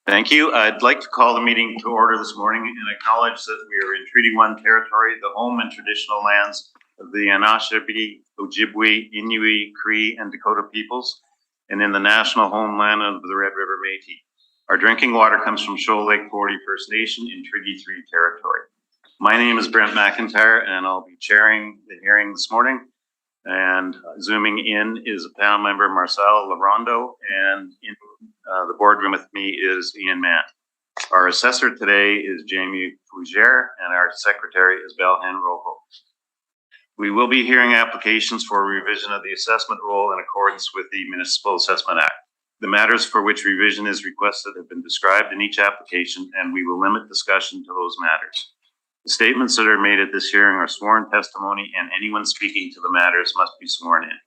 Thank you. I'd like to call the meeting to order this morning and acknowledge that we are in Treaty 1 territory, the home and traditional lands of the Anishinaabe, Ojibwe, Inuit, Cree, and Dakota peoples, and in the national homeland of the Red River Métis. Our drinking water comes from Shoal Lake 40 First Nation in Treaty 3 territory. My name is Brent McIntyre, and I'll be chairing the hearing this morning. And zooming in is a panel member, Marcel Larondo, and in the boardroom with me is Ian Mann. Our assessor today is Jamie Fougere, and our secretary is Belhan Rojo. We will be hearing applications for revision of the assessment roll in accordance with the Municipal Assessment Act. The matters for which revision is requested have been described in each application, and we will limit discussion to those matters. The statements that are made at this hearing are sworn testimony, and anyone speaking to the matters must be sworn in.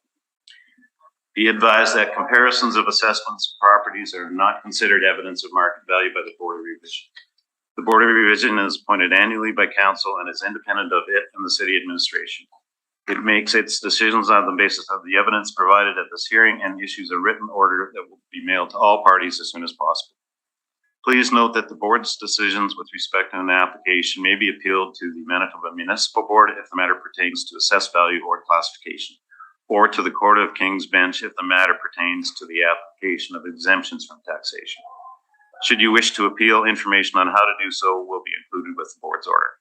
Be advised that comparisons of assessments of properties are not considered evidence of market value by the Board of Revision. The Board of Revision is appointed annually by Council and is independent of it and the City Administration. It makes its decisions on the basis of the evidence provided at this hearing and issues a written order that will be mailed to all parties as soon as possible. Please note that the board's decisions with respect to an application may be appealed to the Manitoba Municipal Board if the matter pertains to assessed value or classification, or to the Court of King's Bench if the matter pertains to the application of exemptions from taxation. Should you wish to appeal, information on how to do so will be included with the board's order.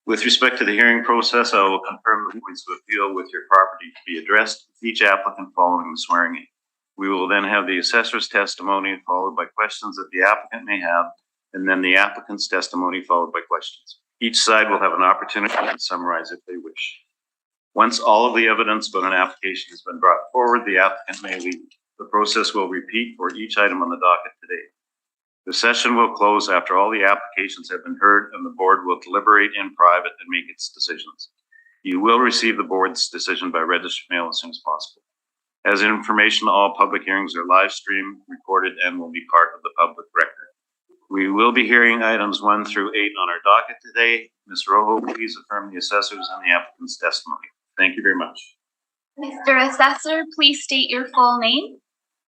With respect to the hearing process, I will confirm the points of appeal with your property to be addressed with each applicant following the swearing in. We will then have the assessor's testimony followed by questions that the applicant may have, and then the applicant's testimony followed by questions. Each side will have an opportunity to summarize if they wish. Once all of the evidence about an application has been brought forward, the applicant may leave. The process will repeat for each item on the docket today. The session will close after all the applications have been heard, and the board will deliberate in private and make its decisions. You will receive the board's decision by registered mail as soon as possible. As information, all public hearings are live streamed, recorded, and will be part of the public record. We will be hearing items 1 through 8 on our docket today. Ms. Rojo, please affirm the assessors and the applicant's testimony. Thank you very much. Mr. Assessor, please state your full name.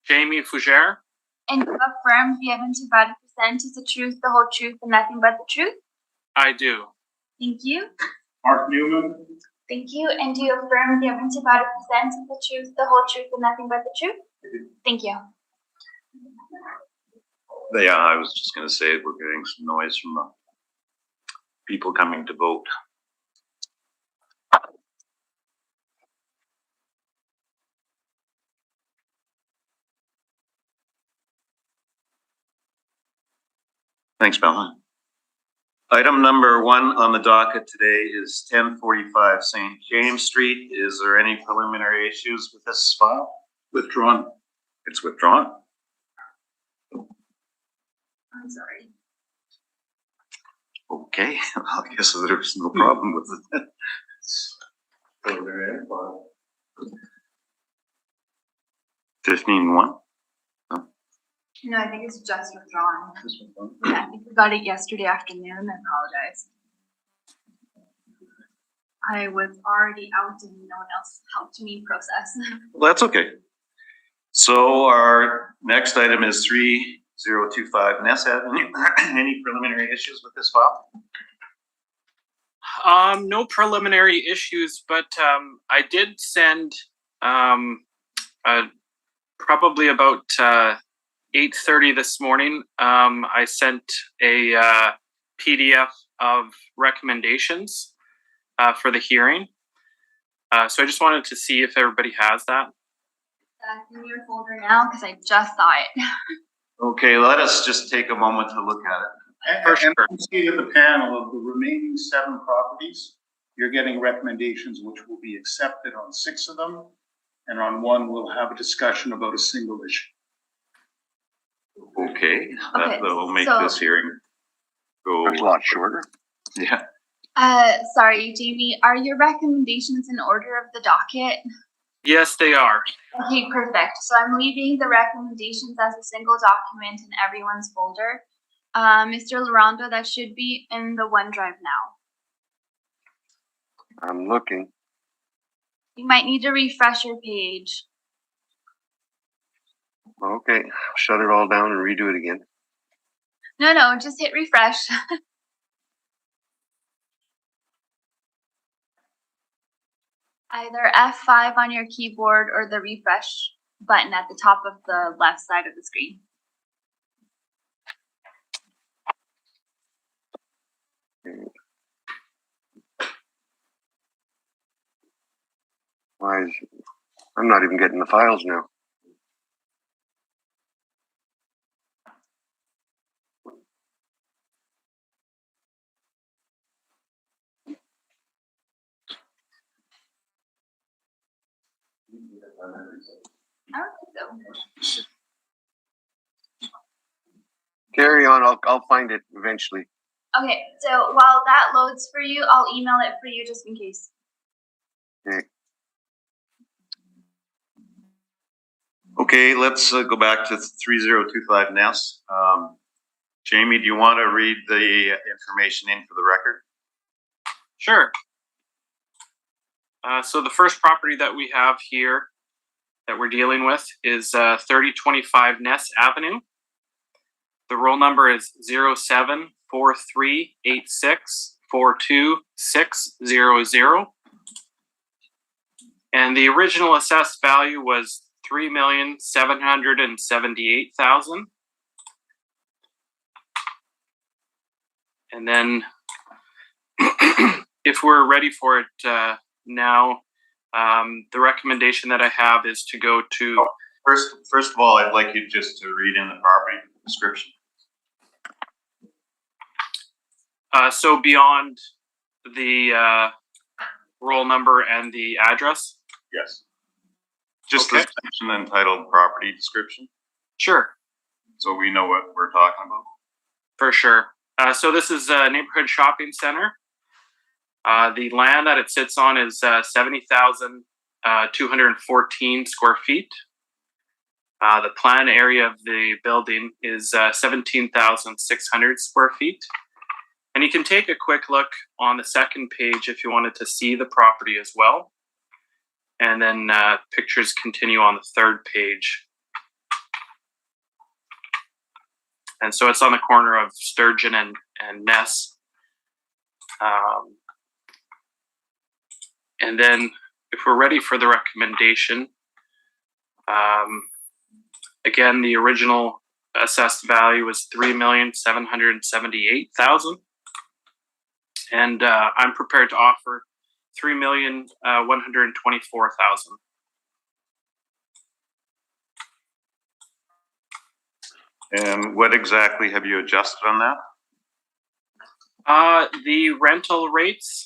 Jamie Fougere. And you affirm the evidence about to present is the truth, the whole truth, and nothing but the truth? I do. Thank you. Mark Newman. Thank you. And do you affirm the evidence about to present is the truth, the whole truth, and nothing but the truth? Thank you. Yeah, I was just going to say we're getting some noise from the people coming to vote. Thanks, Bella. Item number 1 on the docket today is 1045 St. James Street. Is there any preliminary issues with this file? Withdrawn. It's withdrawn. I'm sorry. Okay, well, I guess there's no problem with it. Preliminary file. 15-1. No, I think it's just withdrawn. Yeah, I think we got it yesterday afternoon. I apologize. I was already out and no one else helped me process. Well, that's okay. So our next item is 3025 Ness Avenue. Any preliminary issues with this file? No preliminary issues, but I did send probably about 8:30 this morning. I sent a PDF of recommendations for the hearing. So I just wanted to see if everybody has that. That's in your folder now because I just saw it. Okay, let us just take a moment to look at it. For sure. And see at the panel of the remaining 7 properties, you're getting recommendations which will be accepted on 6 of them, and on 1 we'll have a discussion about a single issue. Okay, that will make this hearing go a lot shorter. Yeah. Sorry, Jamie, are your recommendations in order of the docket? Yes, they are. Okay, perfect. So I'm leaving the recommendations as a single document in everyone's folder. Mr. Larondo, that should be in the OneDrive now. I'm looking. You might need to refresh your page. Okay, shut it all down and redo it again. No, just hit refresh. Either F5 on your keyboard or the refresh button at the top of the left side of the screen. Why is I'm not even getting the files now. I don't think so. Carry on. I'll find it eventually. Okay, so while that loads for you, I'll email it for you just in case. Okay. Okay, let's go back to 3025 Ness. Jamie, do you want to read the information in for the record? Sure. So the first property that we have here that we're dealing with is 3025 Ness Avenue. The roll number is 07438642 and the original assessed value was $3,778,000. And then, if we're ready for it now, the recommendation that I have is to go to. First of all, I'd like you just to read in the property description. So beyond the roll number and the address? Yes. Just Okay. the section entitled property description, Sure, so we know what we're talking about. for sure. So this is a neighborhood shopping center. The land that it sits on is 70,214 square feet. The plan area of the building is 17,600 square feet. And you can take a quick look on the second page if you wanted to see the property as well. And then pictures continue on the third page. And so it's on the corner of Sturgeon and Ness. And then if we're ready for the recommendation, again, the original assessed value was $3,778,000. And I'm prepared to offer $3,124,000. And what exactly have you adjusted on that? The rental rates,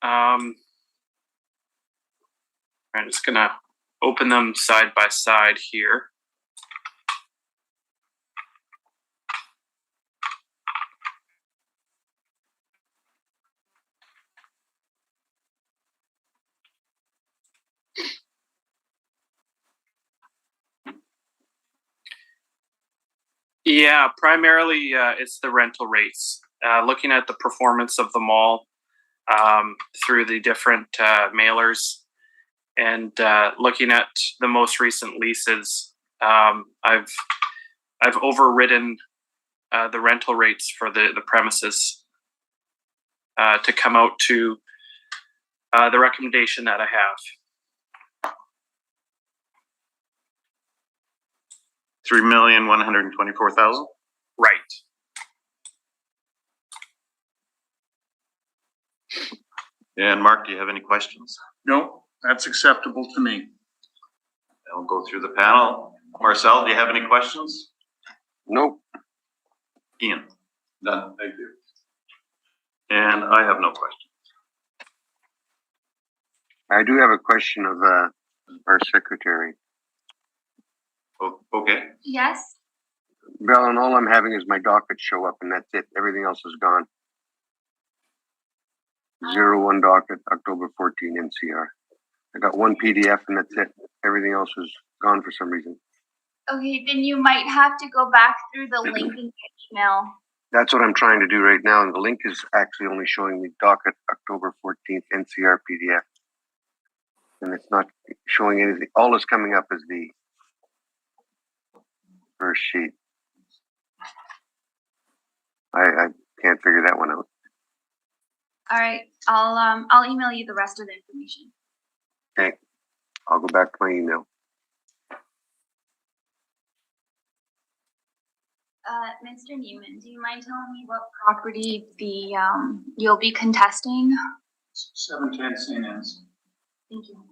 I'm just gonna open them side by side here. Yeah, primarily it's the rental rates. Looking at the performance of the mall through the different mailers and looking at the most recent leases, I've overridden the rental rates for the premises to come out to the recommendation that I have. $3,124,000. Right. And Mark, do you have any questions? No, that's acceptable to me. I'll go through the panel. Marcel, do you have any questions? Nope. Ian? None, thank you. And I have no questions. I do have a question of our secretary. Oh, okay. Yes? Bell, and all I'm having is my docket show up, and that's it. Everything else is gone. 01 docket, October 14 NCR. I got one PDF, and that's it. Everything else is gone for some reason. Okay, then you might have to go back through the link in your email. That's what I'm trying to do right now, and the link is actually only showing me docket October 14th NCR PDF. And it's not showing anything. All that's coming up is the first sheet. I can't figure that one out. All right, I'll email you the rest of the information. Okay, I'll go back to my email. Mr. Newman, do you mind telling me what property the you'll be contesting? 710 St. Anne's. Thank you.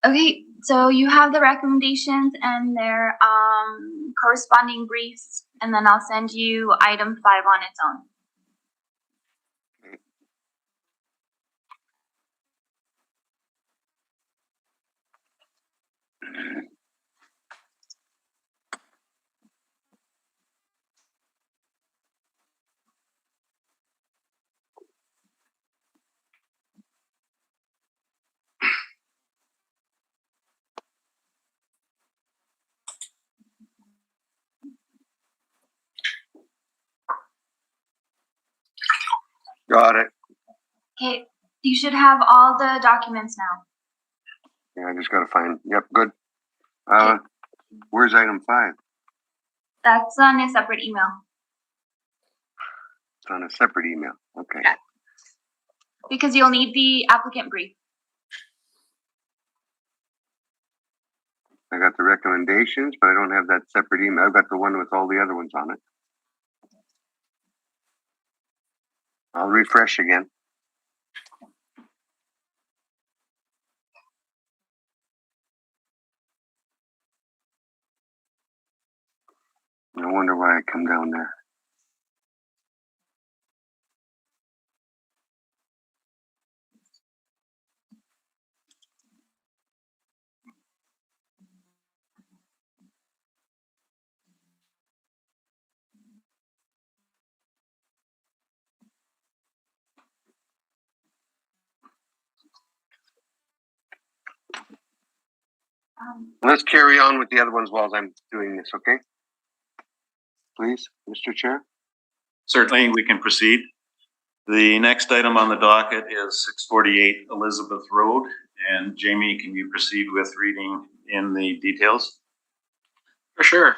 Okay, so you have the recommendations and their corresponding briefs, and then I'll send you item 5 on its own. Got it. Okay, you should have all the documents now. Yeah, I just gotta find, yep, good. Where's item 5? That's on a separate email. It's on a separate email, okay. Yeah. Because you'll need the applicant brief. I got the recommendations, but I don't have that separate email. I've got the one with all the other ones on it. I'll refresh again. No wonder why I come down there. Let's carry on with the other ones while I'm doing this, okay? Please, Mr. Chair. Certainly, we can proceed. The next item on the docket is 648 Elizabeth Road. And Jamie, can you proceed with reading in the details? For sure.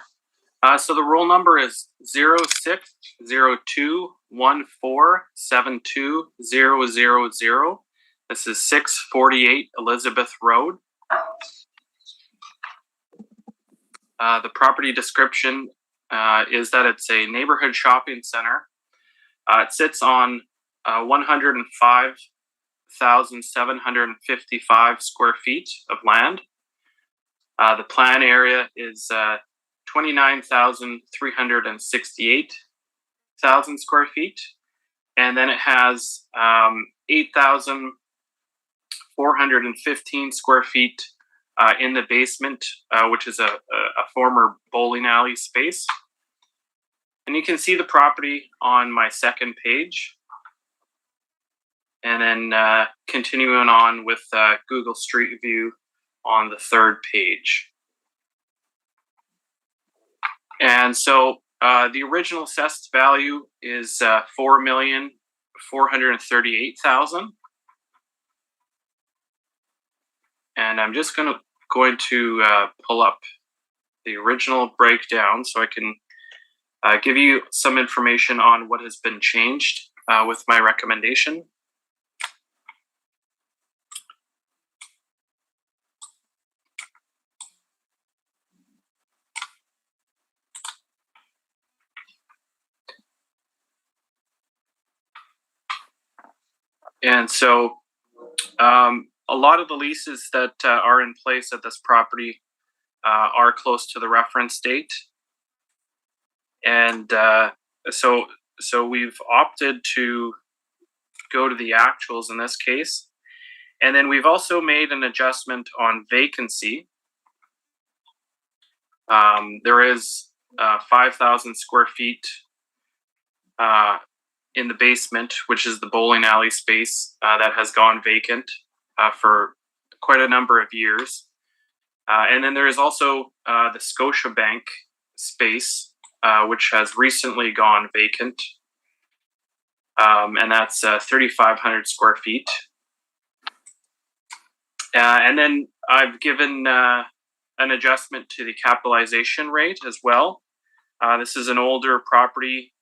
So the roll number is 0602147200. This is 648 Elizabeth Road. The property description is that it's a neighborhood shopping center. It sits on 105,755 square feet of land. The plan area is 29,368 square feet. And then it has 8,415 square feet in the basement, which is a former bowling alley space. And you can see the property on my second page. And then continuing on with Google Street View on the third page. And so the original assessed value is $4,438,000. And I'm just going to pull up the original breakdown so I can give you some information on what has been changed with my recommendation. And so a lot of the leases that are in place at this property are close to the reference date. And so we've opted to go to the actuals in this case. And then we've also made an adjustment on vacancy. There is 5,000 square feet in the basement, which is the bowling alley space that has gone vacant for quite a number of years. And then there is also the Scotiabank space, which has recently gone vacant. And that's 3,500 square feet. And then I've given an adjustment to the capitalization rate as well. This is an older property.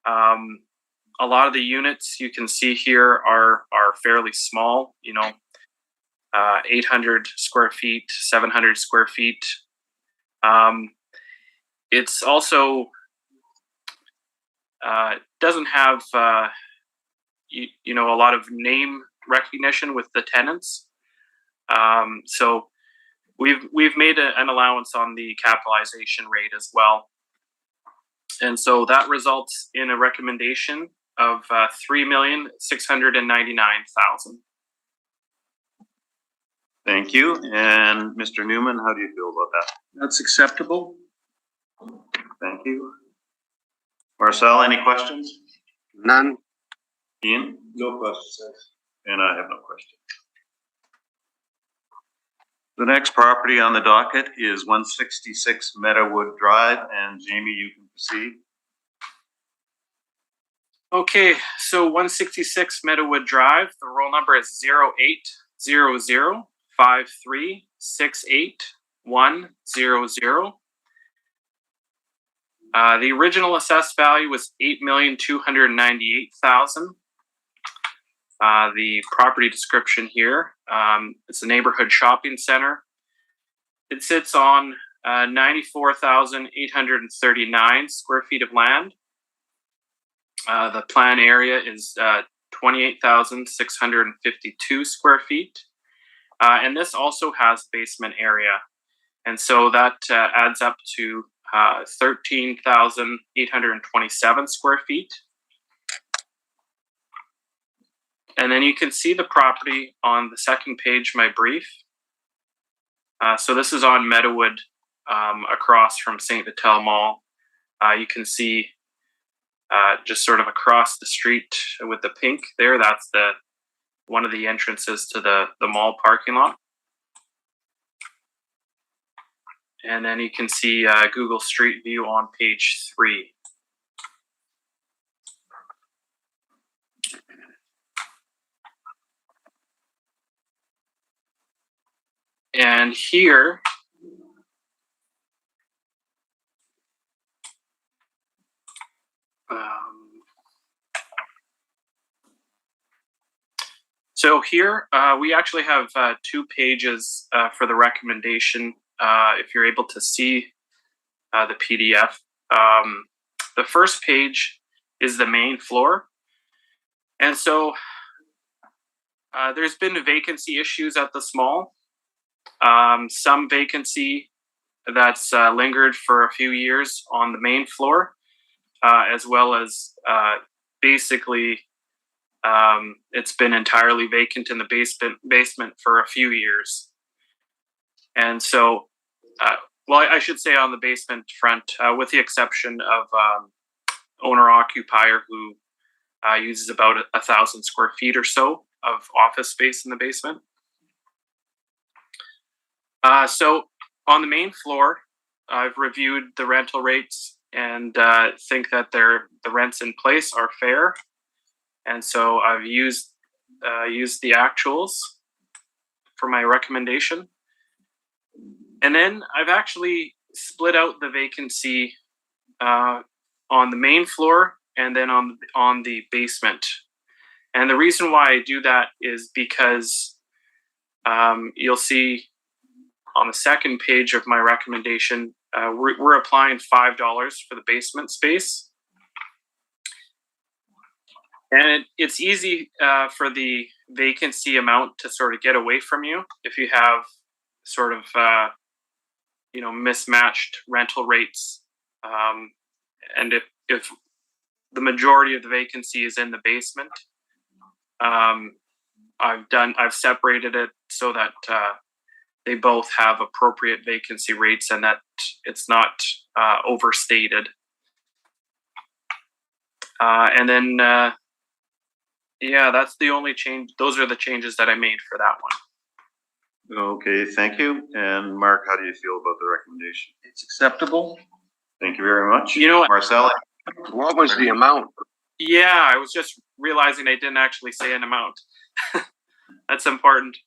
A lot of the units you can see here are fairly small, 800 square feet, 700 square feet. It's also doesn't have a lot of name recognition with the tenants. So we've made an allowance on the capitalization rate as well. And so that results in a recommendation of $3,699,000. Thank you. And Mr. Newman, how do you feel about that? That's acceptable. Thank you. Marcel, any questions? None. Ian? No questions. And I have no questions. The next property on the docket is 166 Meadowood Drive, and Jamie, you can proceed. Okay, so 166 Meadowood Drive, the roll number is 080053681100. The original assessed value was $8,298,000. The property description here, it's a neighborhood shopping center. It sits on 94,839 square feet of land. The plan area is 28,652 square feet. And this also has basement area. And so that adds up to 13,827 square feet. And then you can see the property on the second page of my brief. So this is on Meadowood, across from St. Vital Mall. You can see just sort of across the street with the pink there, that's one of the entrances to the mall parking lot. And then you can see Google Street View on page 3. And here, so here we actually have 2 pages for the recommendation. If you're able to see the PDF, the first page is the main floor. And so there's been vacancy issues at this mall. Some vacancy that's lingered for a few years on the main floor, as well as basically it's been entirely vacant in the basement for a few years. And so, well, I should say on the basement front, with the exception of owner-occupier who uses about 1,000 square feet or so of office space in the basement. So on the main floor, I've reviewed the rental rates and think that the rents in place are fair. And so I've used the actuals for my recommendation. And then I've actually split out the vacancy on the main floor and then on the basement. And the reason why I do that is because you'll see on the second page of my recommendation, we're applying $5 for the basement space. And it's easy for the vacancy amount to sort of get away from you if you have sort of mismatched rental rates, and if the majority of the vacancy is in the basement. I've separated it so that they both have appropriate vacancy rates and that it's not overstated. And then, that's the only change. Those are the changes that I made for that one. Okay, thank you. And Mark, how do you feel about the recommendation? It's acceptable. Thank you very much. You know what? Marcel? What was the amount? Yeah, I was just realizing I didn't actually say an amount. That's important.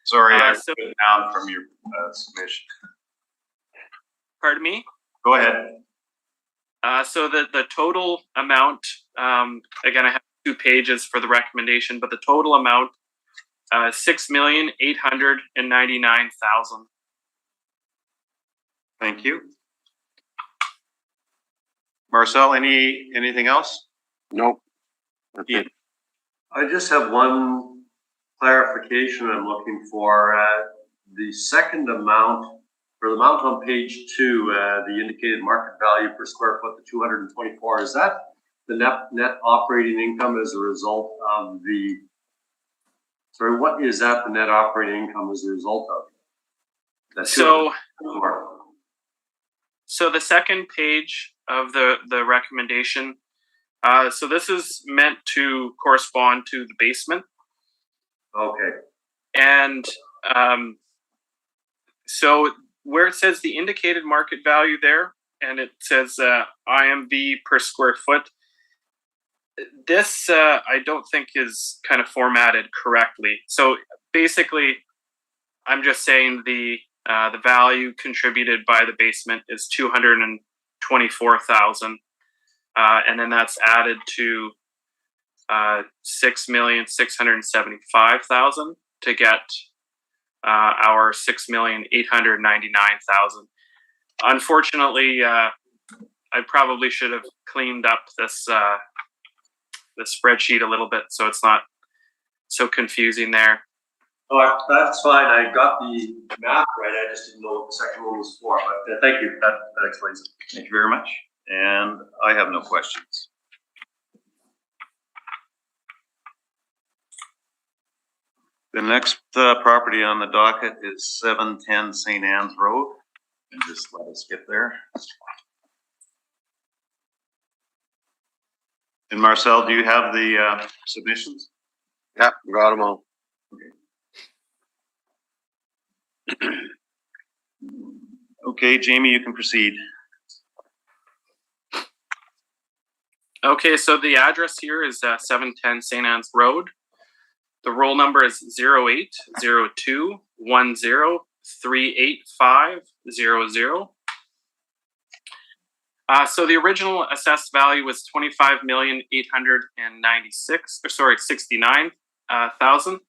Sorry, I so- put it down from your submission. Pardon me? Go ahead. So the total amount, again, I have 2 pages for the recommendation, but the total amount, $6,899,000. Thank you. Marcel, anything else? Nope. That's Yeah. it. I just have one clarification I'm looking for. The second amount, or the amount on page 2, the indicated market value per square foot, the 224, is that the net operating income as a result of the, sorry, what is that the net operating income as a result of? That's So 224. So the second page of the recommendation, so this is meant to correspond to the basement. Okay. And so where it says the indicated market value there, and it says IMV per square foot, this I don't think is kind of formatted correctly. So basically, I'm just saying the value contributed by the basement is $224,000, and then that's added to $6,675,000 to get our $6,899,000. Unfortunately, I probably should have cleaned up this the spreadsheet a little bit so it's not so confusing there. Oh, that's fine. I got the math right. I just didn't know what the second one was for. But thank you. That explains it. Thank you very much. And I have no questions. The next property on the docket is 710 St. Anne's Road. And just let us get there. And Marcel, do you have the submissions? Yep, got them all. Okay, Jamie, you can proceed. Okay, so the address here is 710 St. Anne's Road. The roll number is 0802103850. So the original assessed value was $25,869,000.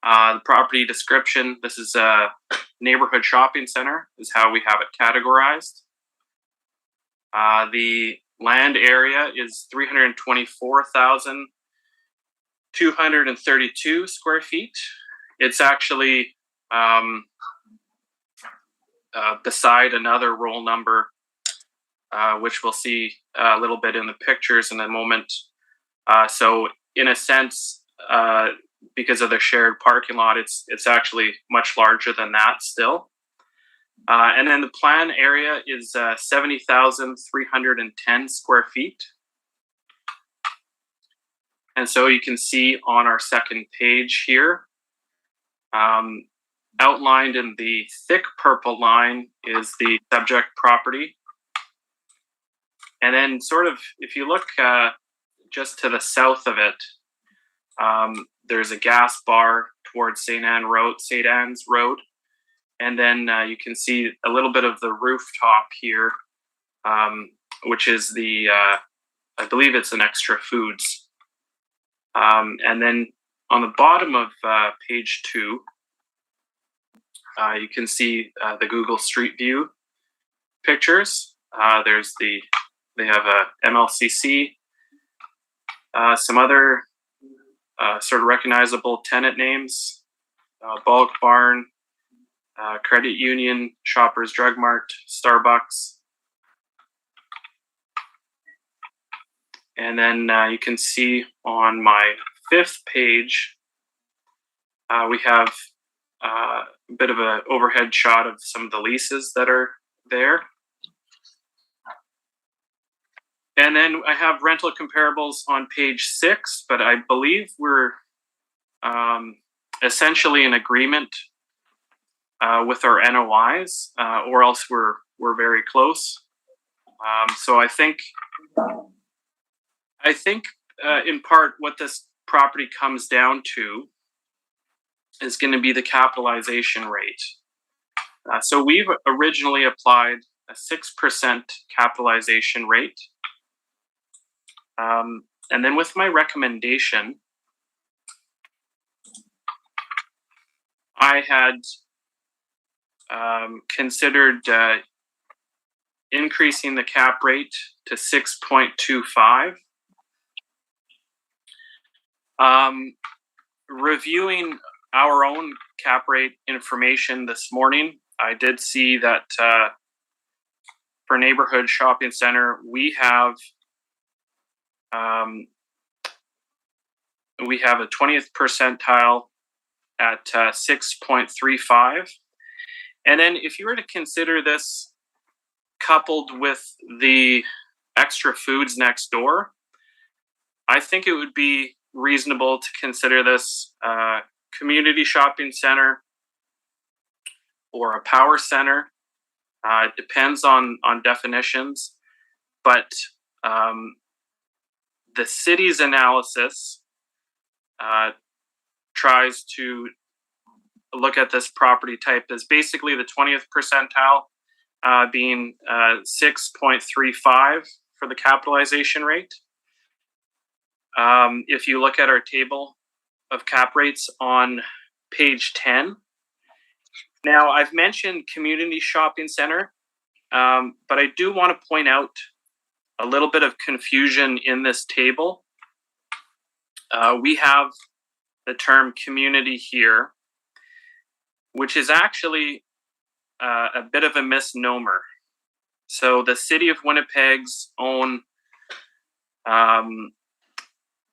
The property description, this is a neighborhood shopping center, is how we have it categorized. The land area is 324,232 square feet. It's actually beside another roll number, which we'll see a little bit in the pictures in a moment. So in a sense, because of the shared parking lot, it's actually much larger than that still. And then the plan area is 70,310 square feet. And so you can see on our second page here, outlined in the thick purple line is the subject property. And then sort of, if you look just to the south of it, there's a gas bar towards St. Anne's Road. And then you can see a little bit of the rooftop here, which is the, I believe it's an Extra Foods. And then on the bottom of page 2, you can see the Google Street View pictures. They have a MLCC Some other sort of recognizable tenant names: Bulk Barn, Credit Union, Shoppers Drug Mart, Starbucks. And then you can see on my 5th page, we have a bit of an overhead shot of some of the leases that are there. And then I have rental comparables on page 6, but I believe we're essentially in agreement with our NOIs, or else we're very close. So I think in part what this property comes down to is going to be the capitalization rate. So we've originally applied a 6% capitalization rate. And then with my recommendation, I had considered increasing the cap rate to 6.25. Reviewing our own cap rate information this morning, I did see that for neighborhood shopping center, we have a 20th percentile at 6.35. And then if you were to consider this coupled with the extra foods next door, I think it would be reasonable to consider this community shopping center or a power center. It depends on definitions, but the city's analysis tries to look at this property type as basically the 20th percentile, being 6.35 for the capitalization rate. If you look at our table of cap rates on page 10, now I've mentioned community shopping center, but I do want to point out a little bit of confusion in this table. We have the term community here, which is actually a bit of a misnomer. So the city of Winnipeg's own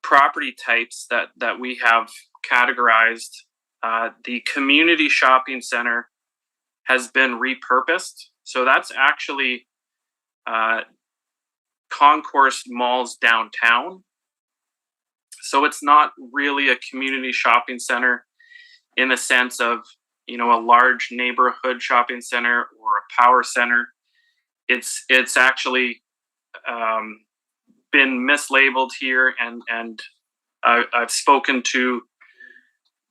property types that we have categorized, the community shopping center has been repurposed. So that's actually Concourse Malls downtown. So it's not really a community shopping center in the sense of, a large neighborhood shopping center or a power center. It's actually been mislabeled here, and I've spoken to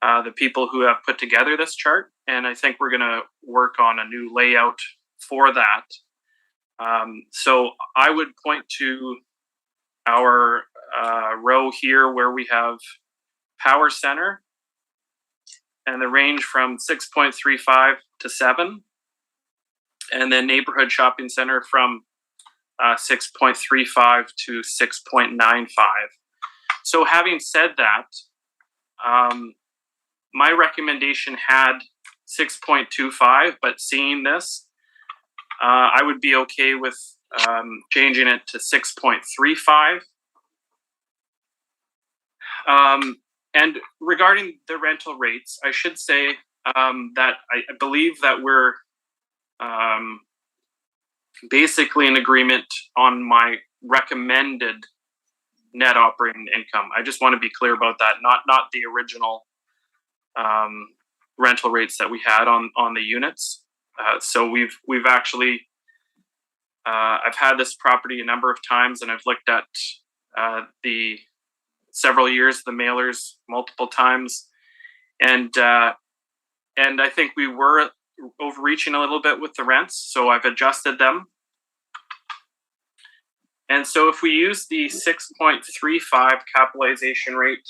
the people who have put together this chart, and I think we're going to work on a new layout for that. So I would point to our row here where we have power center, and the range from 6.35 to 7, and then neighborhood shopping center from 6.35 to 6.95. So having said that, my recommendation had 6.25, but seeing this, I would be okay with changing it to 6.35. And regarding the rental rates, I should say that I believe that we're basically in agreement on my recommended net operating income. I just want to be clear about that, not the original rental rates that we had on the units. So we've actually I've had this property a number of times, and I've looked at the several years, the mailers multiple times, and I think we were overreaching a little bit with the rents, so I've adjusted them. And so if we use the 6.35 capitalization rate,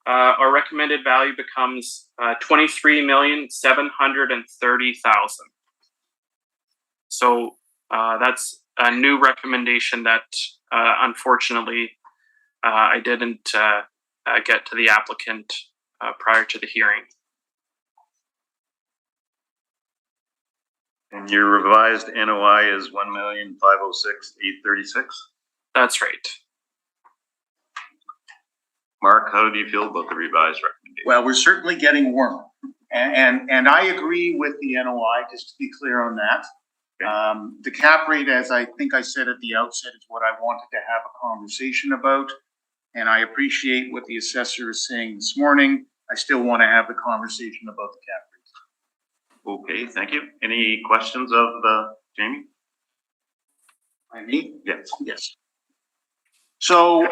our recommended value becomes $23,730,000. So that's a new recommendation that unfortunately I didn't get to the applicant prior to the hearing. And your revised NOI is 1,506,836. That's right. Mark, how do you feel about the revised recommendation? Well, we're certainly getting warmer. And I agree with the NOI, just to be clear on that. The cap rate, as I think I said at the outset, is what I wanted to have a conversation about. And I appreciate what the assessor is saying this morning. I still want to have the conversation about the cap rate. Okay, thank you. Any questions of Jamie? I mean? Yes. Yes. So,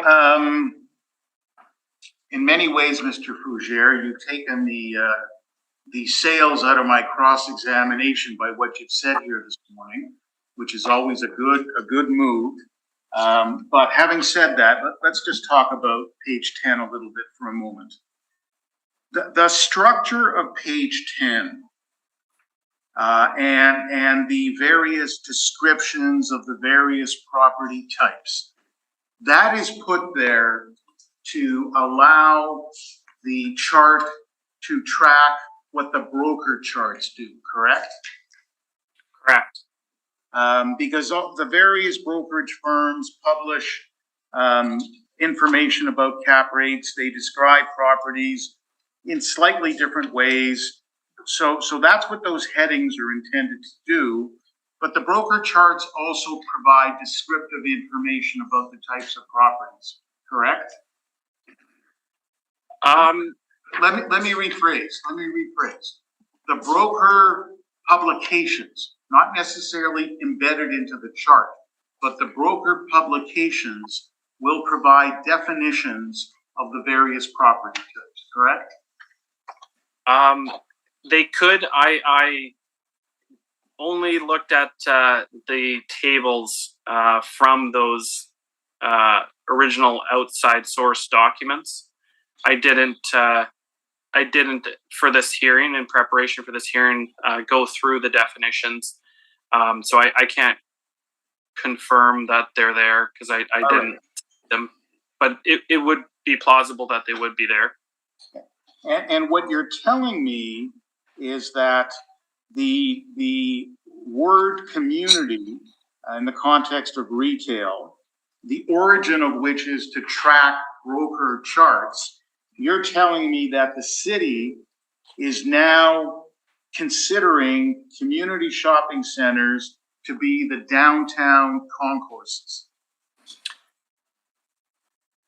in many ways, Mr. Fougere, you've taken the sales out of my cross-examination by what you've said here this morning, which is always a good move. But having said that, let's just talk about page 10 a little bit for a moment. The structure of page 10 and the various descriptions of the various property types, that is put there to allow the chart to track what the broker charts do, correct? Correct. Because all the various brokerage firms publish information about cap rates. They describe properties in slightly different ways. So that's what those headings are intended to do. But the broker charts also provide descriptive information about the types of properties, correct? Let me rephrase. The broker publications, not necessarily embedded into the chart, but the broker publications will provide definitions of the various property types, correct? They could. I only looked at the tables from those original outside source documents. I didn't for this hearing, in preparation for this hearing, go through the definitions. So I can't confirm that they're there because I didn't see them, but it would be plausible that they would be there. And what you're telling me is that the word community in the context of retail, the origin of which is to track broker charts, you're telling me that the city is now considering community shopping centers to be the downtown concourses.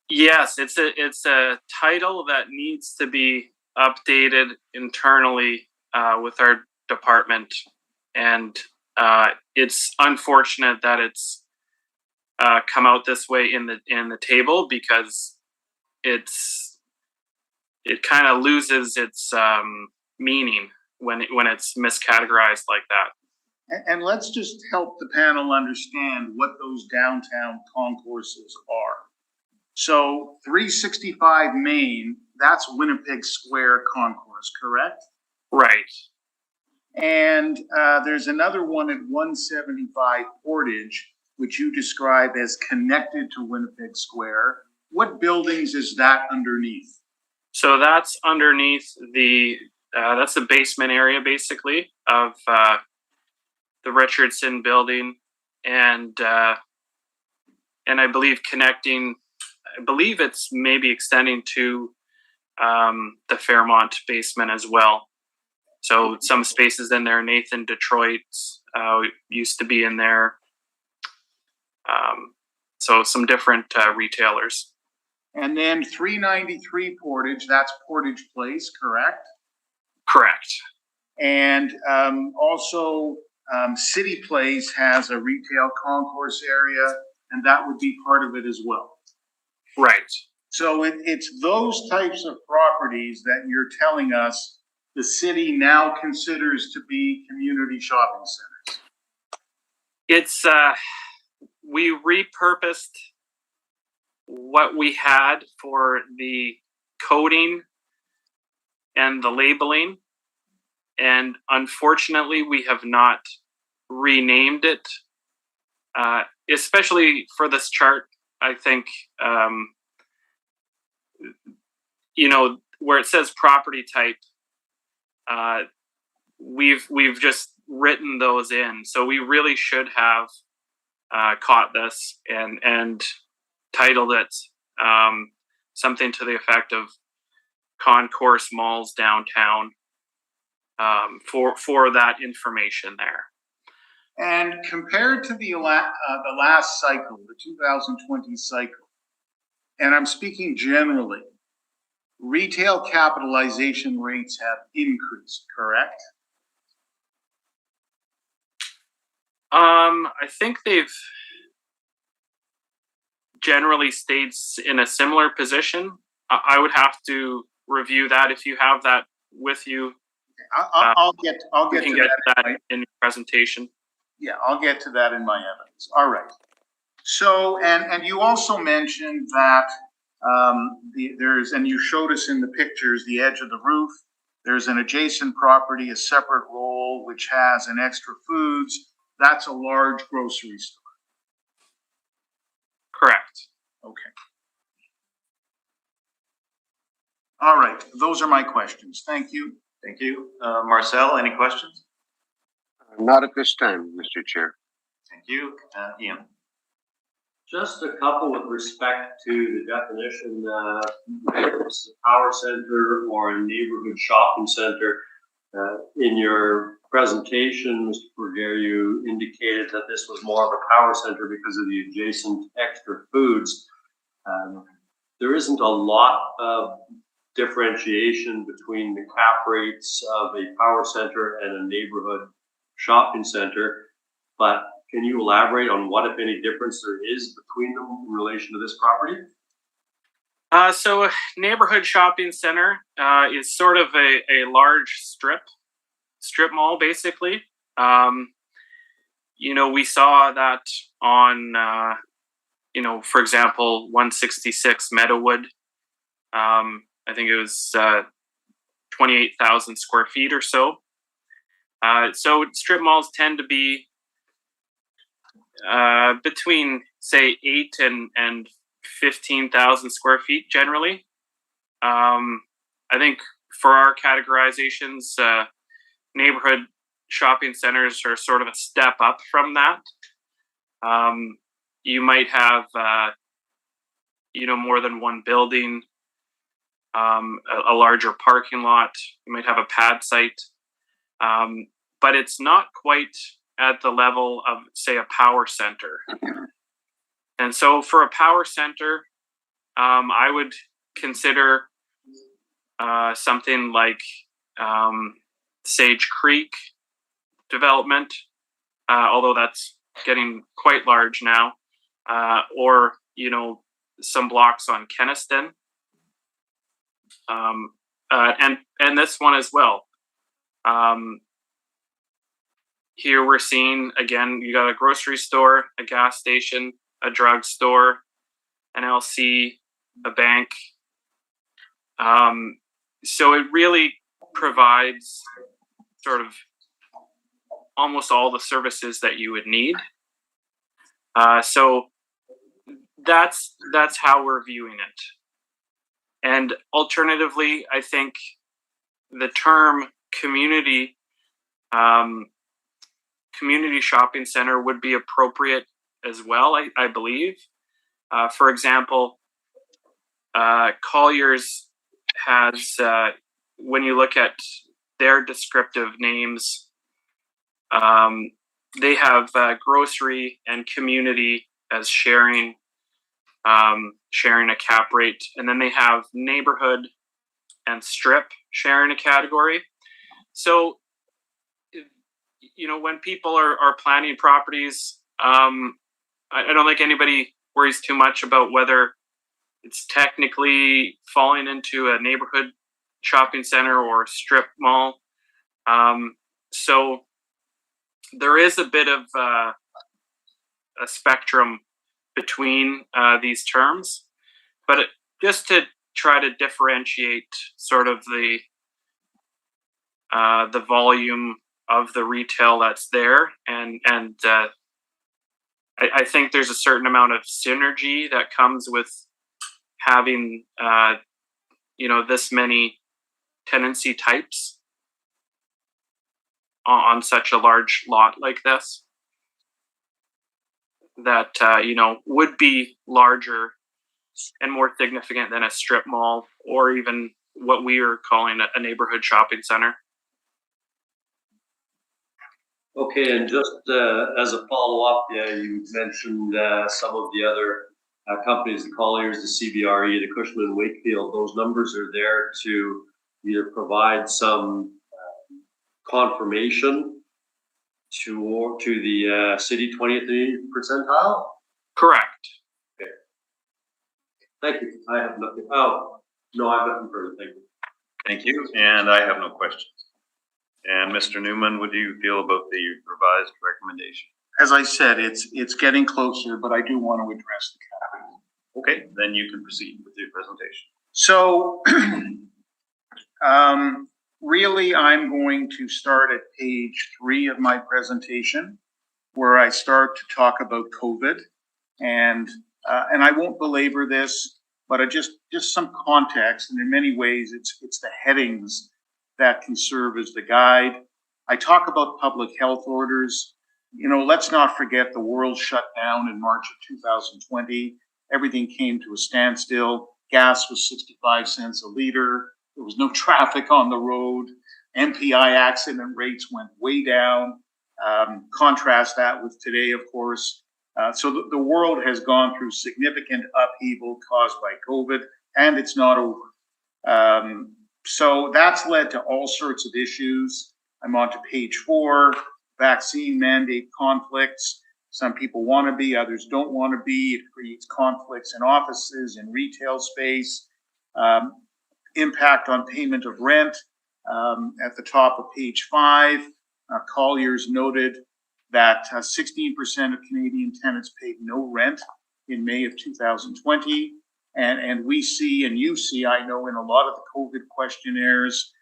Yes, it's a title that needs to be updated internally with our department, and it's unfortunate that it's come out this way in the table, because it kind of loses its meaning when it's miscategorized like that. And let's just help the panel understand what those downtown concourses are. So 365 Main, that's Winnipeg Square Concourse, correct? Right. And there's another one at 175 Portage, which you describe as connected to Winnipeg Square. What buildings is that underneath? So that's underneath that's the basement area, basically, of the Richardson building, and I believe connecting. I believe it's maybe extending to the Fairmont basement as well. So some spaces in there. Nathan Detroit used to be in there. So some different retailers. And then 393 Portage, that's Portage Place, correct? Correct. And also City Place has a retail concourse area, and that would be part of it as well. Right. So it's those types of properties that you're telling us the city now considers to be community shopping centers. It's we repurposed what we had for the coding and the labeling, and unfortunately we have not renamed it, especially for this chart. I think where it says property type, we've just written those in. So we really should have caught this and titled it something to the effect of concourse malls downtown, for that information there. And compared to the last cycle, the 2020 cycle, and I'm speaking generally, retail capitalization rates have increased, correct? I think they've generally stayed in a similar position. I would have to review that. If you have that with you, I'll get you can to get that that in your presentation. Yeah, I'll get to that in my evidence. All right. So, and you also mentioned that and you showed us in the pictures the edge of the roof. There's an adjacent property, a separate roll, which has an extra foods. That's a large grocery store. Correct. Okay. All right. Those are my questions. Thank you. Thank you. Marcel, any questions? Not at this time, Mr. Chair. Thank you. Ian. Just a couple with respect to the definition, whether it's a power center or a neighborhood shopping center. In your presentation, Mr. Berger, you indicated that this was more of a power center because of the adjacent extra foods. There isn't a lot of differentiation between the cap rates of a power center and a neighborhood shopping center, but can you elaborate on what, if any, difference there is between them in relation to this property? So a neighborhood shopping center is sort of a large strip mall, basically. We saw that on, for example, 166 Meadowood. I think it was 28,000 square feet or so. So strip malls tend to be between, say, 8 and 15,000 square feet generally. I think for our categorizations, neighborhood shopping centers are sort of a step up from that. You might have, more than one building, a larger parking lot. You might have a pad site, but it's not quite at the level of, say, a power center. And so for a power center, I would consider something like Sage Creek development, although that's getting quite large now, or, some blocks on Kenniston, and this one as well. Here we're seeing, again, you got a grocery store, a gas station, a drugstore, an LC, a bank. So it really provides sort of almost all the services that you would need. So that's how we're viewing it. And alternatively, I think the term community shopping center would be appropriate as well, I believe. For example, Colliers has, when you look at their descriptive names, they have grocery and community as sharing a cap rate, and then they have neighborhood and strip sharing a category. So, when people are planning properties, I don't think anybody worries too much about whether it's technically falling into a neighborhood shopping center or a strip mall. So there is a bit of a spectrum between these terms, but just to try to differentiate sort of the volume of the retail that's there, and I think there's a certain amount of synergy that comes with having this many tenancy types on such a large lot like this that, would be larger and more significant than a strip mall or even what we are calling a neighborhood shopping center. Okay, and just as a follow-up, you mentioned some of the other companies, the Colliers, the CBRE, the Cushman & Wakefield. Those numbers are there to either provide some confirmation to the city 20th percentile? Correct. Okay. Thank you. I have nothing. Oh, no, I have nothing further. Thank you. Thank you, and I have no questions. And Mr. Newman, what do you feel about the revised recommendation? As I said, it's getting closer, but I do want to address the capital. Okay, then you can proceed with your presentation. So, really, I'm going to start at page 3 of my presentation, where I start to talk about COVID, and I won't belabor this, but just some context, and in many ways, it's the headings that can serve as the guide. I talk about public health orders. Let's not forget the world shut down in March of 2020. Everything came to a standstill. Gas was 65 cents a liter. There was no traffic on the road. MPI accident rates went way down. Contrast that with today, of course. So the world has gone through significant upheaval caused by COVID, and it's not over. So that's led to all sorts of issues. I'm on to page 4, vaccine mandate conflicts. Some people want to be, others don't want to be. It creates conflicts in offices, in retail space. Impact on payment of rent. At the top of page 5, Colliers noted that 16% of Canadian tenants paid no rent in May of 2020. And we see, and you see, I know in a lot of the COVID questionnaires,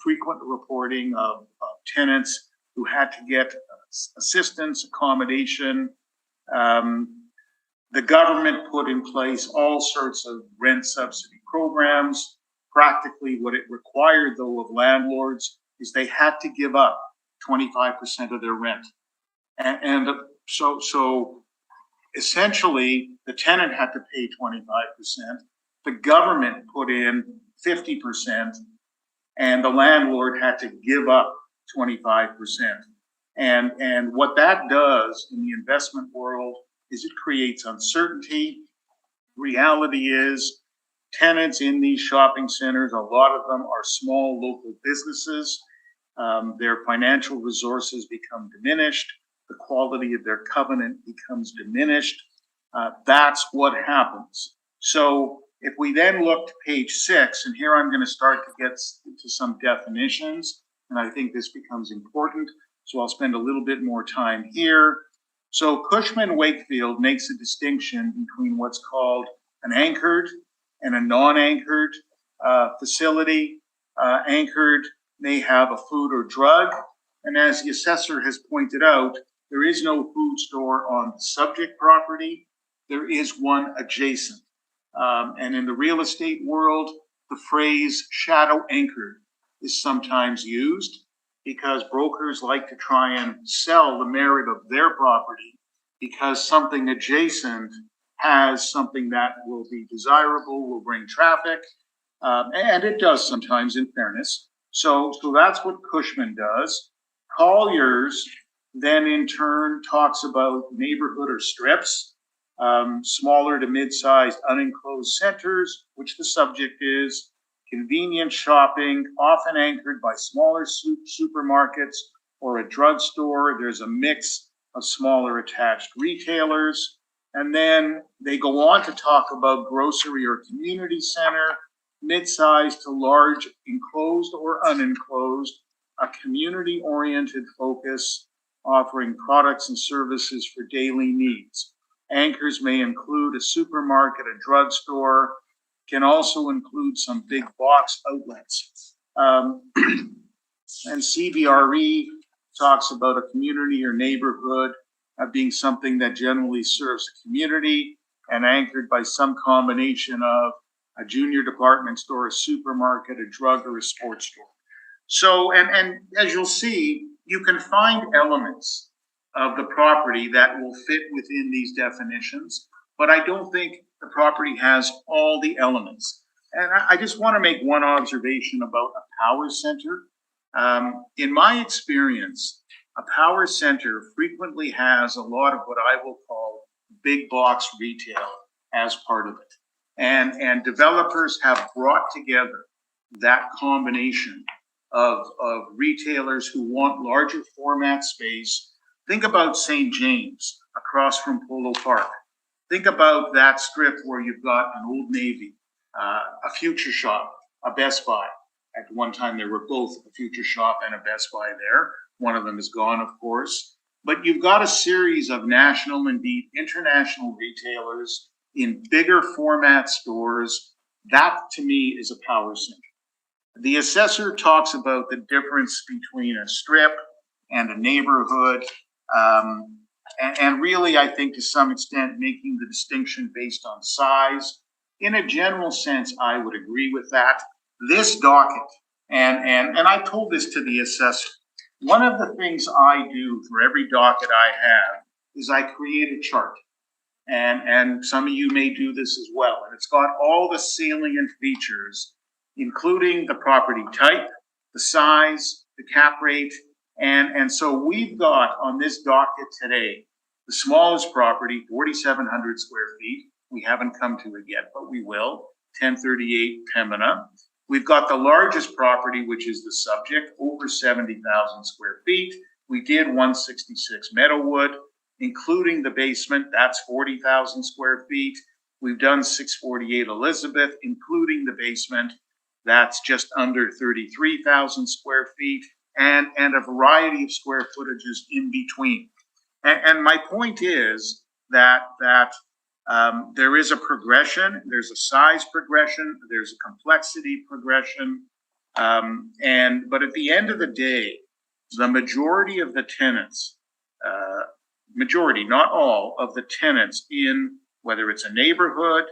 frequent reporting of tenants who had to get assistance, accommodation. The government put in place all sorts of rent subsidy programs. Practically what it required, though, of landlords is they had to give up 25% of their rent. And so essentially, the tenant had to pay 25%. The government put in 50%, and the landlord had to give up 25%. And what that does in the investment world is it creates uncertainty. Reality is, tenants in these shopping centers, a lot of them are small local businesses. Their financial resources become diminished. The quality of their covenant becomes diminished. That's what happens. So if we then look to page 6, and here I'm going to start to get to some definitions, and I think this becomes important, so I'll spend a little bit more time here. So Cushman & Wakefield makes a distinction between what's called an anchored and a non-anchored facility. Anchored may have a food or drug, and as the assessor has pointed out, there is no food store on the subject property. There is one adjacent. And in the real estate world, the phrase shadow anchored is sometimes used because brokers like to try and sell the merit of their property because something adjacent has something that will be desirable, will bring traffic, and it does sometimes, in fairness. So that's what Cushman does. Colliers then in turn talks about neighborhood or strips, smaller to mid-sized unenclosed centers, which the subject is, convenient shopping, often anchored by smaller supermarkets or a drugstore. There's a mix of smaller attached retailers. And then they go on to talk about grocery or community center, mid-sized to large, enclosed or unenclosed, a community-oriented focus, offering products and services for daily needs. Anchors may include a supermarket, a drugstore, can also include some big box outlets. And CBRE talks about a community or neighborhood being something that generally serves the community and anchored by some combination of a junior department store, a supermarket, a drug, or a sports store. So, and as you'll see, you can find elements of the property that will fit within these definitions, but I don't think the property has all the elements. And I just want to make one observation about a power center. In my experience, a power center frequently has a lot of what I will call big box retail as part of it. And developers have brought together that combination of retailers who want larger format space. Think about St. James across from Polo Park. Think about that strip where you've got an Old Navy, a Future Shop, a Best Buy. At one time, there were both a Future Shop and a Best Buy there. One of them is gone, of course. But you've got a series of national, indeed international retailers in bigger format stores. That, to me, is a power center. The assessor talks about the difference between a strip and a neighborhood. And really, I think to some extent, making the distinction based on size. In a general sense, I would agree with that. This docket, and I told this to the assessor, one of the things I do for every docket I have is I create a chart. And some of you may do this as well. And it's got all the salient features, including the property type, the size, the cap rate. And so we've got on this docket today, the smallest property, 4,700 square feet. We haven't come to it yet, but we will, 1038 Pembina. We've got the largest property, which is the subject, over 70,000 square feet. We did 166 Meadowwood, including the basement, that's 40,000 square feet. We've done 648 Elizabeth, including the basement, that's just under 33,000 square feet, and a variety of square footages in between. And my point is that there is a progression, there's a size progression, there's a complexity progression, but at the end of the day, the majority of the tenants, majority, not all, of the tenants in whether it's a neighborhood,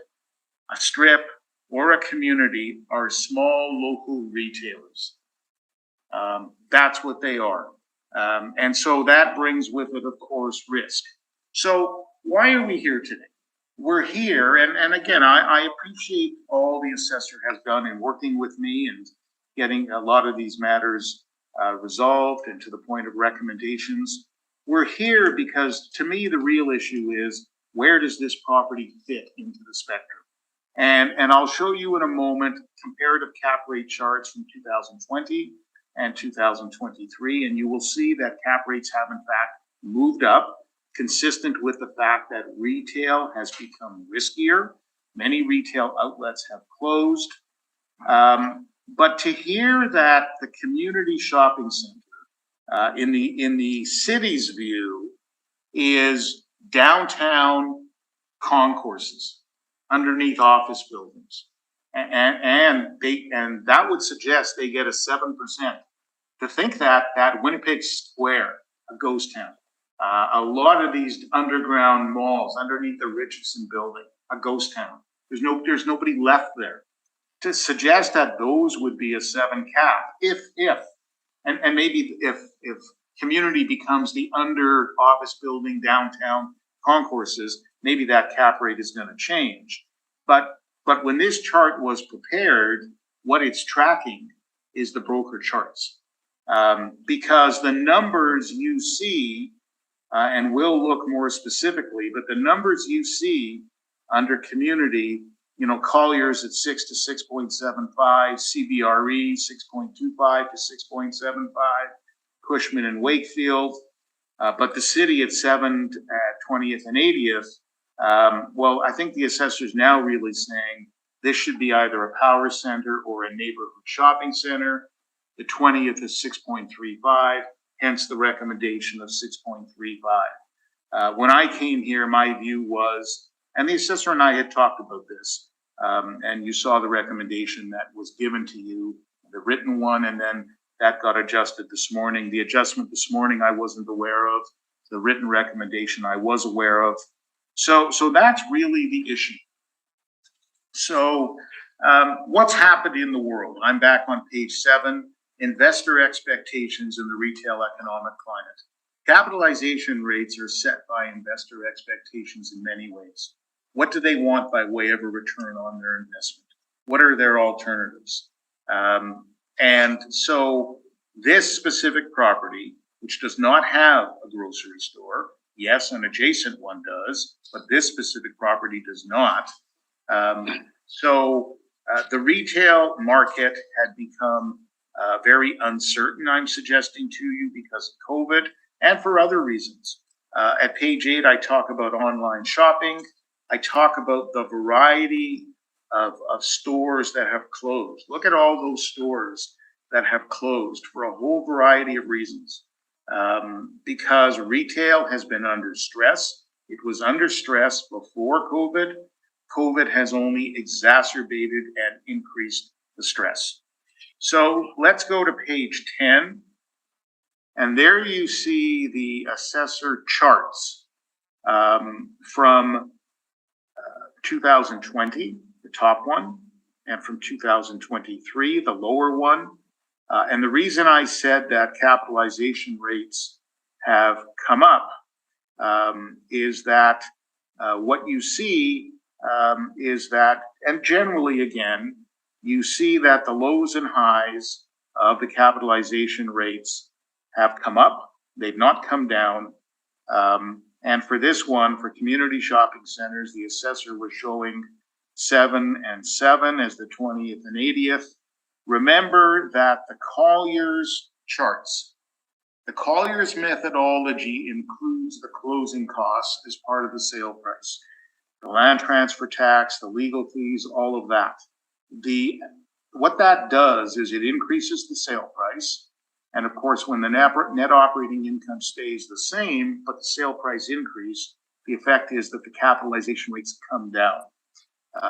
a strip, or a community are small local retailers. That's what they are. And so that brings with it, of course, risk. So why are we here today? We're here, and again, I appreciate all the assessor has done in working with me and getting a lot of these matters resolved and to the point of recommendations. We're here because, to me, the real issue is, where does this property fit into the spectrum? And I'll show you in a moment comparative cap rate charts from 2020 and 2023, and you will see that cap rates have in fact moved up, consistent with the fact that retail has become riskier. Many retail outlets have closed. But to hear that the community shopping center in the city's view is downtown concourses underneath office buildings, and that would suggest they get a 7%. To think that Winnipeg Square, a ghost town, a lot of these underground malls underneath the Richardson building, a ghost town. There's nobody left there. To suggest that those would be a 7 cap, if maybe if community becomes the under office building downtown concourses, maybe that cap rate is going to change. But when this chart was prepared, what it's tracking is the broker charts, because the numbers you see, and we'll look more specifically, but the numbers you see under community, Collier's at 6 to 6.75, CBRE 6.25 to 6.75, Cushman and Wakefield, but the city at 7 at 20th and 80th. Well, I think the assessor's now really saying this should be either a power center or a neighborhood shopping center. The 20th is 6.35, hence the recommendation of 6.35. When I came here, my view was, and the assessor and I had talked about this, and you saw the recommendation that was given to you, the written one, and then that got adjusted this morning. The adjustment this morning I wasn't aware of. The written recommendation I was aware of. So that's really the issue. So What's happened in the world? I'm back on page 7, investor expectations in the retail economic climate. Capitalization rates are set by investor expectations in many ways. What do they want by way of a return on their investment? What are their alternatives? And so this specific property, which does not have a grocery store, yes, an adjacent one does, but this specific property does not. The retail market had become very uncertain, I'm suggesting to you, because of COVID and for other reasons. At page 8, I talk about online shopping. I talk about the variety of stores that have closed. Look at all those stores that have closed for a whole variety of reasons. Because retail has been under stress. It was under stress before COVID. COVID has only exacerbated and increased the stress. So let's go to page 10. And there you see the assessor charts from 2020, the top one, and from 2023, the lower one. And the reason I said that capitalization rates have come up is that what you see is that, and generally again, you see that the lows and highs of the capitalization rates have come up. They've not come down. And for this one, for community shopping centers, the assessor was showing 7 and 7 as the 20th and 80th. Remember that the Colliers charts, the Colliers methodology includes the closing costs as part of the sale price, the land transfer tax, the legal fees, all of that. What that does is it increases the sale price. And of course, when the net operating income stays the same, but the sale price increase, the effect is that the capitalization rates come down.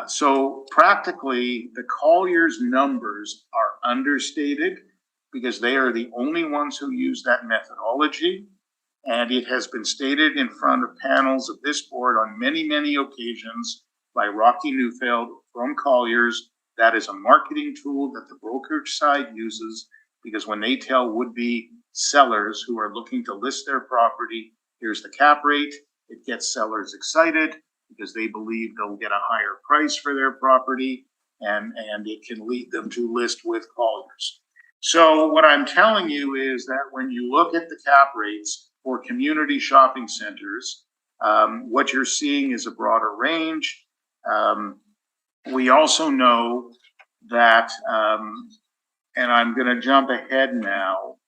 So practically, the Colliers numbers are understated because they are the only ones who use that methodology. And it has been stated in front of panels of this board on many, many occasions by Rocky Neufeld from Colliers. That is a marketing tool that the brokerage side uses because when they tell would-be sellers who are looking to list their property, here's the cap rate, it gets sellers excited because they believe they'll get a higher price for their property and it can lead them to list with Colliers. So what I'm telling you is that when you look at the cap rates for community shopping centers, what you're seeing is a broader range. We also know that, and I'm going to jump ahead now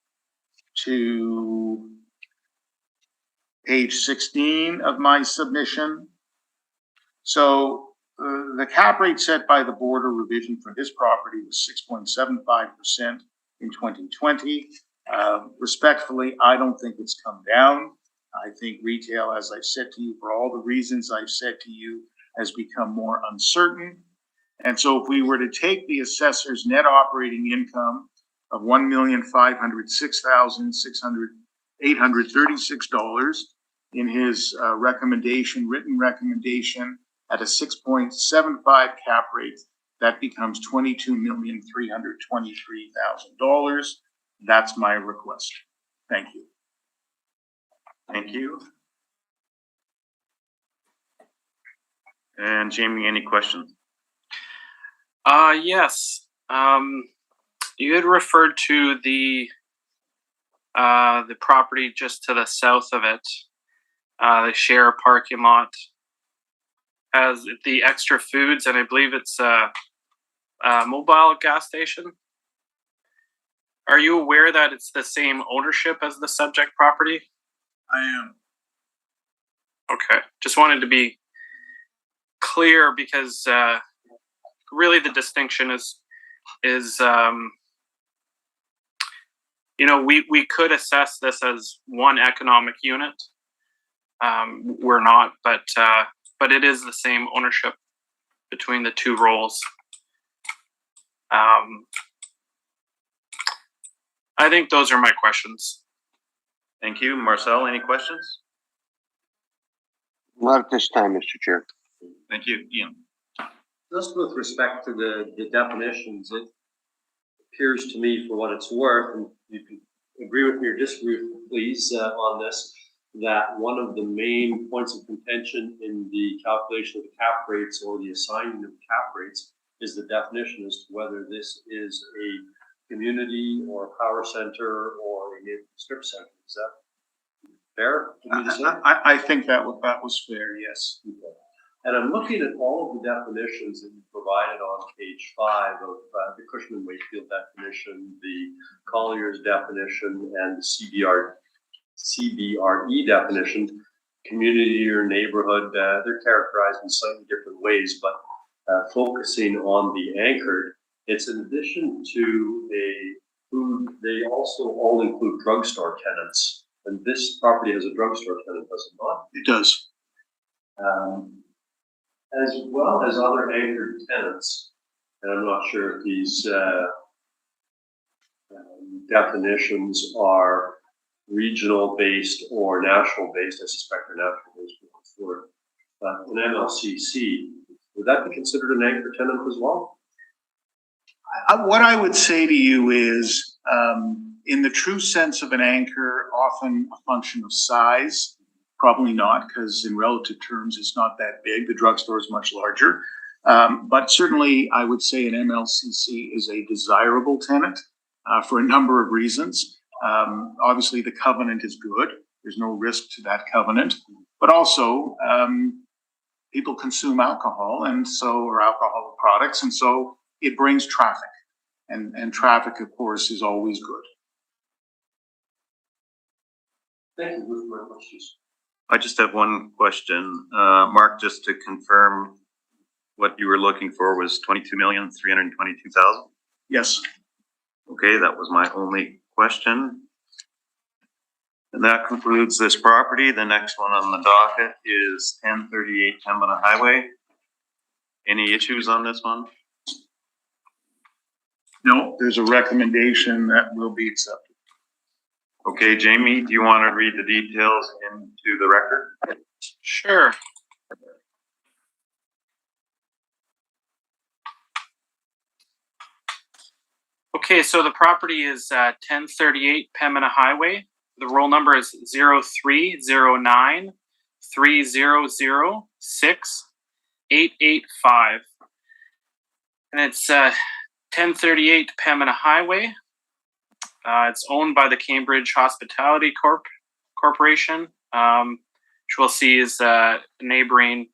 to page 16 of my submission. So the cap rate set by the board of revision for this property was 6.75% in 2020. Respectfully, I don't think it's come down. I think retail, as I've said to you, for all the reasons I've said to you, has become more uncertain. And so if we were to take the assessor's net operating income of $1,506,836 in his written recommendation at a 6.75 cap rate, that becomes $22,323,000. That's my request. Thank you. Thank you. And Jamie, any questions? Yes. You had referred to the property just to the south of it, the share parking lot, has the Extra Foods, and I believe it's a mobile gas station. Are you aware that it's the same ownership as the subject property? I am. Okay. Just wanted to be clear because really the distinction is we could assess this as one economic unit. We're not, but it is the same ownership between the two roles. I think those are my questions. Thank you. Marcel, any questions? Not at this time, Mr. Chair. Thank you. Ian. Just with respect to the definitions, it appears to me, for what it's worth, and you can agree with me or disagree with me, please, on this, that one of the main points of contention in the calculation of the cap rates or the assigning of the cap rates is the definition as to whether this is a community or a power center or a neighborhood strip center. Is that fair for me to say? I think that was fair, yes. Okay. And I'm looking at all of the definitions that you provided on page 5 of the Cushman-Wakefield definition, the Collier's definition, and the CBRE definition. Community or neighborhood, they're characterized in slightly different ways, but focusing on the anchored, it's in addition to a food, they also all include drugstore tenants. And this property has a drugstore tenant, does it not? It does. As well as other anchored tenants. And I'm not sure if these definitions are regional based or national based. I suspect they're national based for an MLCC. Would that be considered an anchor tenant as well? What I would say to you is, in the true sense of an anchor, often a function of size. Probably not, because in relative terms, it's not that big. The drugstore is much larger. But certainly, I would say an MLCC is a desirable tenant for a number of reasons. Obviously, the covenant is good. There's no risk to that covenant. But also, people consume alcohol, or alcoholic products, and so it brings traffic. And traffic, of course, is always good. Thank you. Those are my questions. I just have one question. Mark, just to confirm, what you were looking for was 22,322,000? Yes. Okay, that was my only question. And that concludes this property. The next one on the docket is 1038 Pembina Highway. Any issues on this one? No, there's a recommendation that will be accepted. Okay, Jamie, do you want to read the details into the record? Sure. Okay, so the property is 1038 Pembina Highway. The roll number is 0309 300 6885. And it's 1038 Pembina Highway. It's owned by the Cambridge Hospitality Corporation, which we'll see is a neighboring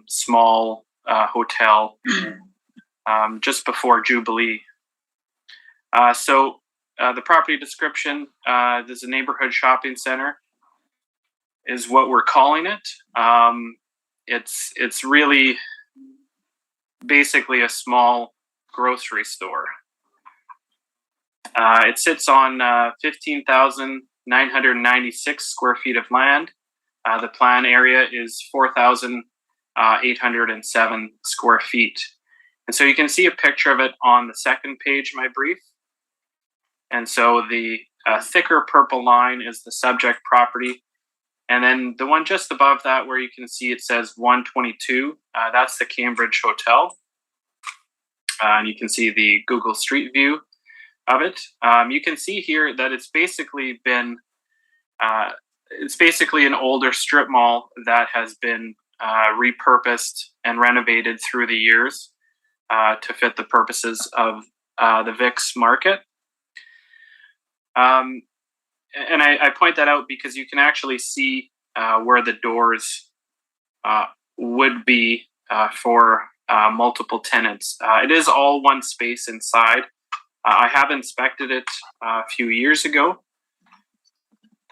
small hotel just before Jubilee. So the property description, there's a neighborhood shopping center is what we're calling it. It's really basically a small grocery store. It sits on 15,996 square feet of land. The plan area is 4,807 square feet. And so you can see a picture of it on the second page of my brief. And so the thicker purple line is the subject property. And then the one just above that where you can see it says 122, that's the Cambridge Hotel. And you can see the Google Street View of it. You can see here that it's basically been, it's basically an older strip mall that has been repurposed and renovated through the years to fit the purposes of the VIX market. And I point that out because you can actually see where the doors would be for multiple tenants. It is all one space inside. I have inspected it a few years ago.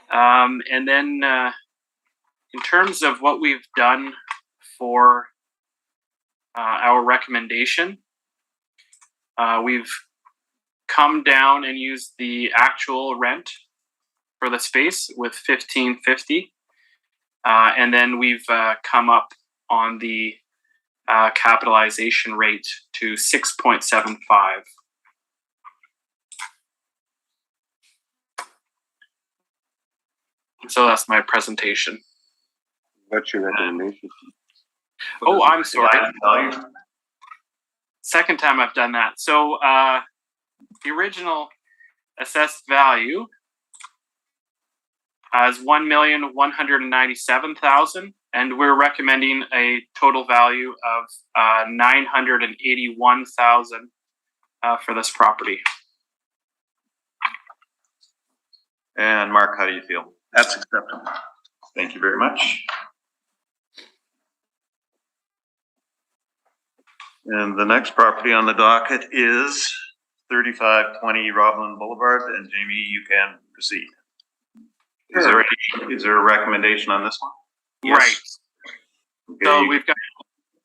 And then in terms of what we've done for our recommendation, we've come down and used the actual rent for the space with $1,550. And then we've come up on the capitalization rate to 6.75. So that's my presentation. What's your recommendation? Oh, I'm sorry. Land value? Second time I've done that. So the original assessed value is $1,197,000, and we're recommending a total value of $981,000 for this property. And Mark, how do you feel? That's acceptable. Thank you very much. And the next property on the docket is 3520 Roblin Boulevard, and Jamie, you can proceed. Is there a recommendation on this one? Right. Okay. So we've got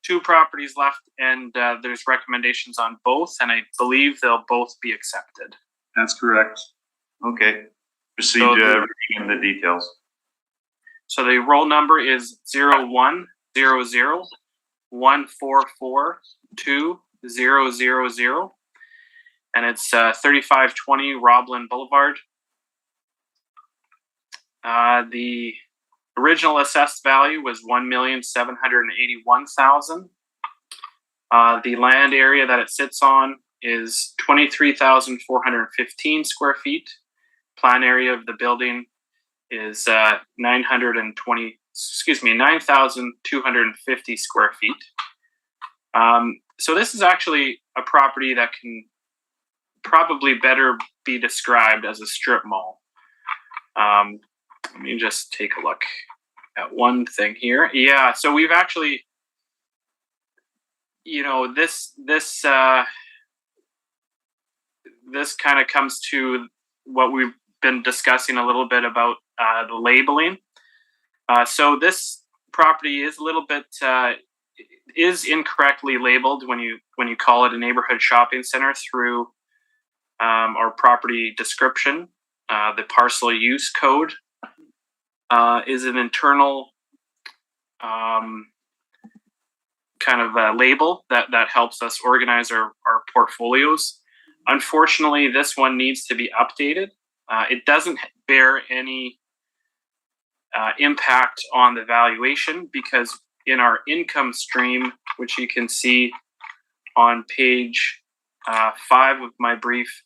2 properties left, and there's recommendations on both, and I believe they'll both be accepted. That's correct. Okay. Proceed So reading the details. So the roll number is 0100144200, and it's 3520 Roblin Boulevard. The original assessed value was $1,781,000. The land area that it sits on is 23,415 square feet. Plan area of the building is 9,250 square feet. So this is actually a property that can probably better be described as a strip mall. Let me just take a look at one thing here. Yeah, so we've actually, this kind of comes to what we've been discussing a little bit about the labeling. So this property is a little bit is incorrectly labeled when you call it a neighborhood shopping center through our property description. The parcel use code is an internal kind of label that helps us organize our portfolios. Unfortunately, this one needs to be updated. It doesn't bear any impact on the valuation, because in our income stream, which you can see on page 5 of my brief,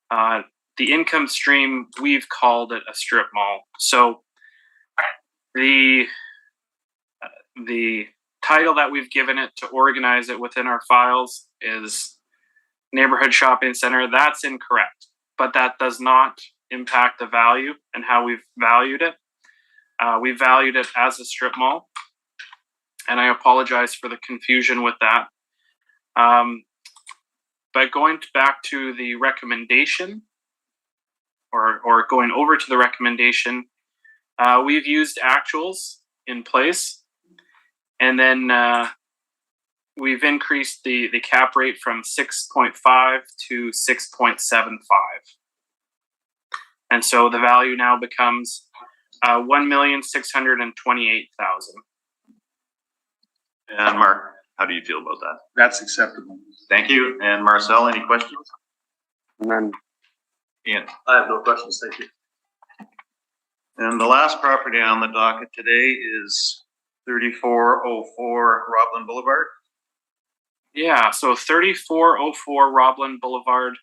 the income stream, we've called it a strip mall. So the title that we've given it to organize it within our files is neighborhood shopping center. That's incorrect, but that does not impact the value and how we've valued it. We valued it as a strip mall, and I apologize for the confusion with that. But going back to the recommendation, or going over to the recommendation, we've used actuals in place, and then we've increased the cap rate from 6.5 to 6.75. And so the value now becomes $1,628,000. And Mark, how do you feel about that? That's acceptable. Thank you. And Marcel, any questions? None. Ian? I have no questions, thank you. And the last property on the docket today is 3404 Roblin Boulevard. Yeah, so 3404 Roblin Boulevard.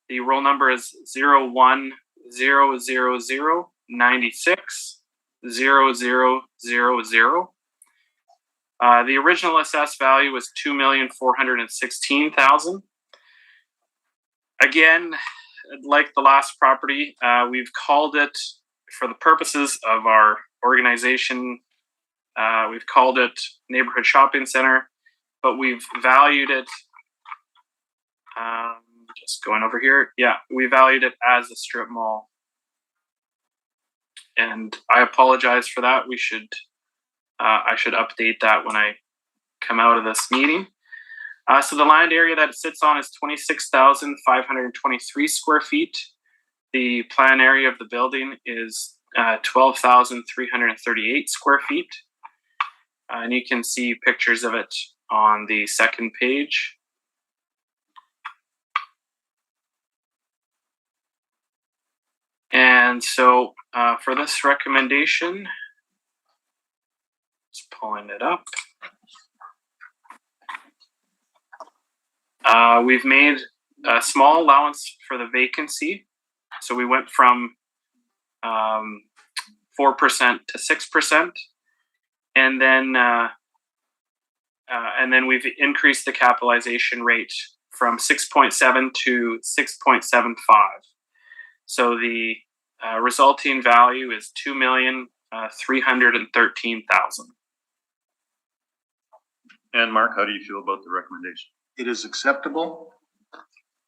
The roll number is 0100960000. The original assessed value was $2,416,000. Again, like the last property, we've called it, for the purposes of our organization, we've called it neighborhood shopping center, but we've valued it, just going over here. Yeah, we valued it as a strip mall. And I apologize for that. I should update that when I come out of this meeting. So the land area that it sits on is 26,523 square feet. The plan area of the building is 12,338 square feet. And you can see pictures of it on the second page. And so for this recommendation, just pulling it up. We've made a small allowance for the vacancy. So we went from 4% to 6%. And then we've increased the capitalization rate from 6.7 to 6.75. So the resulting value is $2,313,000. And Mark, how do you feel about the recommendation? It is acceptable.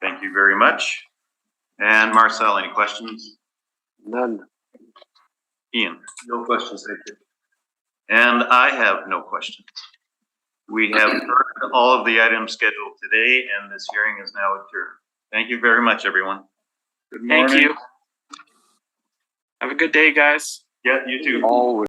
Thank you very much. And Marcel, any questions? None. Ian? No questions, thank you. And I have no questions. We have heard all of the items scheduled today, and this hearing is now adjourned. Thank you very much, everyone. Good morning. Thank you. Have a good day, guys. Yeah, you too. Always.